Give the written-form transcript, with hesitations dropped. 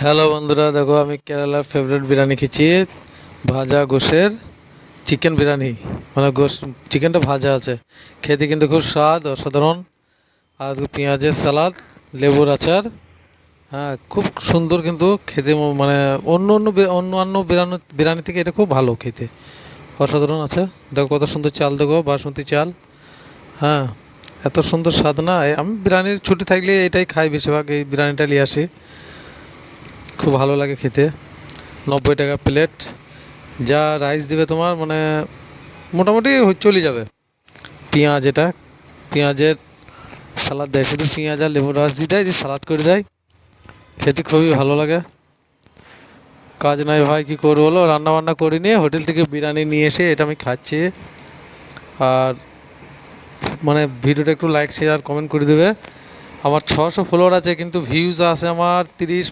Hello বন্ধুরা, দেখো আমি কেরালার ফেভারিট বিরিয়ানি খেয়েছি। ভাজা গোশের চিকেন বিরিয়ানি, মানে গোশ চিকেনটা ভাজা আছে। খেতে কিন্তু খুব স্বাদ অসাধারণ। আর পেঁয়াজের সালাদ, লেবুর আচার। হ্যাঁ, খুব সুন্দর কিন্তু খেতে, মানে অন্যান্য বিরিয়ানি থেকে এটা খুব ভালো খেতে, অসাধারণ আছে। দেখো কত সুন্দর চাল, দেখো বাসমতি চাল। হ্যাঁ, এত সুন্দর স্বাদ না। আমি বিরিয়ানির ছুটি থাকলে এটাই খাই, বেশিরভাগ এই বিরিয়ানিটা নিয়ে আসি। খুব ভালো লাগে খেতে। 90 টাকা প্লেট। যা রাইস দেবে তোমার, মানে মোটামুটি চলে যাবে। পেঁয়াজ, এটা পেঁয়াজের সালাদ দেয়, শুধু পেঁয়াজ আর লেবুর রস দিয়ে দেয়, দিয়ে সালাদ করে দেয়। খেতে খুবই ভালো লাগে। কাজ নাই ভাই, কী করবো বলো, রান্না বান্না করে নিয়ে হোটেল থেকে বিরিয়ানি নিয়ে এসে এটা আমি খাচ্ছি। আর মানে ভিডিওটা একটু লাইক শেয়ার কমেন্ট করে দেবে। আমার 600 ফলোয়ার আছে, কিন্তু ভিউজ আছে আমার 30